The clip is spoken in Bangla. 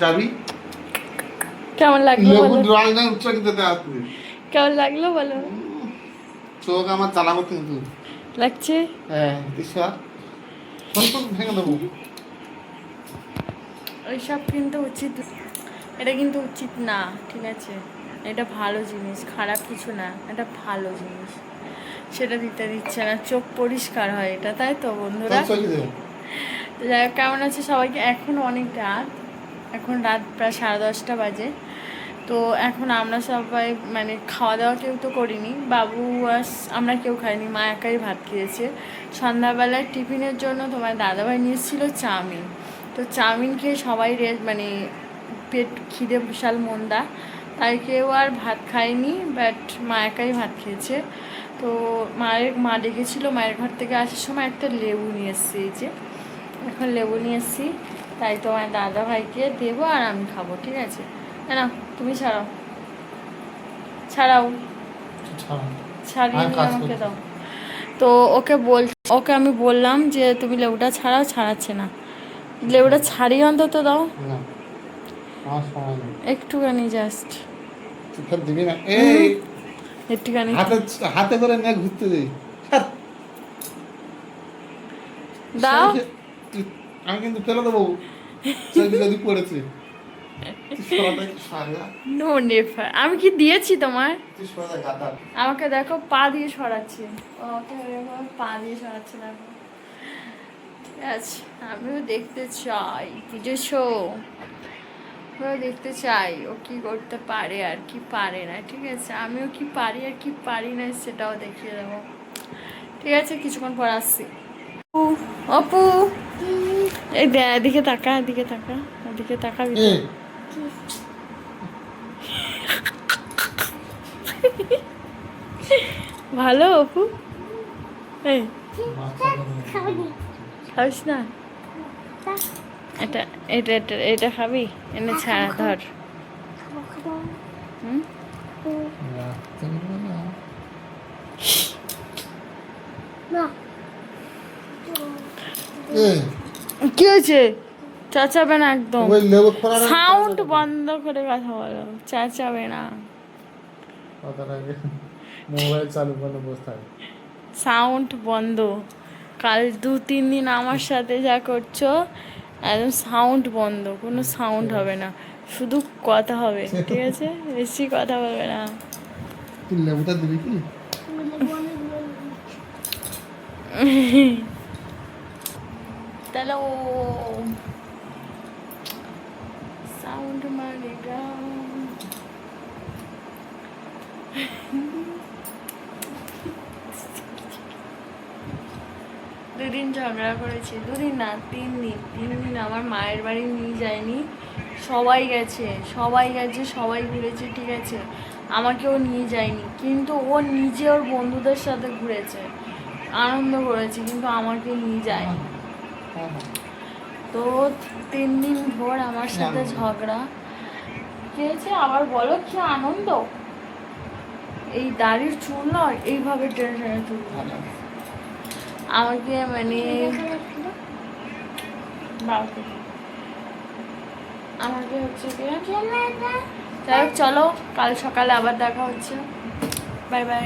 যাবি কেমন লাগলো লেবু বলো? রং না উচ্চারিত আপনি কেমন লাগলো বলো? চোখ আমার চালাবো কিন্তু লাগছে? হ্যাঁ দিশা ফোন ফোন ভেঙে দেবো ওইসব কিন্তু উচিত, এটা কিন্তু উচিত না, ঠিক আছে? এটা ভালো জিনিস, খারাপ কিছু না, এটা ভালো জিনিস, সেটা দিতে দিচ্ছে না, চোখ পরিষ্কার হয় এটা, তাই তো বন্ধুরা? যাই হোক, কেমন আছে সবাইকে? এখন অনেক রাত, এখন রাত প্রায় 10:30 বাজে। তো এখন আমরা সবাই মানে খাওয়া দাওয়া কেউ তো করিনি, বাবু আমরা কেউ খাইনি, মা একাই ভাত খেয়েছে। সন্ধ্যাবেলায় টিফিনের জন্য তোমার দাদাভাই নিয়ে এসেছিলো চাউমিন, তো চাউমিন খেয়ে সবাই মানে পেট খিদে বিশাল মন্দা, তাই কেউ আর ভাত খায়নি, বাট মা একাই ভাত খেয়েছে। তো মা ডেকেছিলো, মায়ের ঘর থেকে আসার সময় একটা লেবু নিয়ে এসেছি, এই যে এখন লেবু নিয়ে এসেছি, তাই তোমার দাদা ভাইকে দেবো আর আমি খাবো, ঠিক আছে? না তুমি ছাড়াও, ছাড়াও, ছাড়িয়ে নিয়ে আমাকে দাও। তো ওকে আমি বললাম যে তুমি লেবুটা ছাড়াও, ছাড়াচ্ছে না, লেবুটা ছাড়িয়ে অন্তত দাও একটুখানি, জাস্ট একটুখানি হাতে করে নিয়ে ঘুরতে যাই দাও। আমি কিন্তু ফেলে দেবো যদি পড়েছে আমি কি দিয়েছি তোমার? আমাকে দেখো পা দিয়ে সরাচ্ছি, পা দিয়ে সরাচ্ছে, দেখো, ঠিক আছে? আমিও দেখতে চাই, বুঝেছো? দেখতে চাই ও কি করতে পারে আর কি পারে না, ঠিক আছে? আমিও কি পারি আর কি পারি না সেটাও দেখিয়ে দেবো, ঠিক আছে? কিছুক্ষণ পর আসছি। অপু, এই এদিকে তাকা, এদিকে তাকা, এদিকে তাকাবি তো? ভালো অপু, এই খাবিস না? এটা এটা এটা এটা খাবি? এনে ছাড়া ধর। হুম, কি হয়েছে? চাচাবে না একদম, সাউন্ড বন্ধ করে কথা বলো, চাচাবে না, মোবাইল চালু করে বসে থাকে, সাউন্ড বন্ধ। কাল 2-3 দিন আমার সাথে যা করছো, একদম সাউন্ড বন্ধ, কোনো সাউন্ড হবে না, শুধু কথা হবে, ঠিক আছে? বেশি কথা বলবে না। তুই লেবুটা দিবি কি? তাহলে ও সাউন্ড মারেগা। দুদিন ঝগড়া করেছি, 2 দিন না 3 দিন আমার মায়ের বাড়ি নিয়ে যায়নি, সবাই গেছে, সবাই গেছে, সবাই ঘুরেছে, ঠিক আছে? আমাকেও নিয়ে যায়নি, কিন্তু ও নিজে ওর বন্ধুদের সাথে ঘুরেছে, আনন্দ করেছে, কিন্তু আমাকে নিয়ে যায়নি। তো 3 দিন ভোর আমার সাথে ঝগড়া হয়েছে, আবার বলো কি আনন্দ? এই দাড়ির চুল নয়, এইভাবে টেনে টেনে তুলতে হবে আমাকে, মানে আমাকে হচ্ছে কি, যাই হোক, চলো কাল সকালে আবার দেখা হচ্ছে, বাই বাই।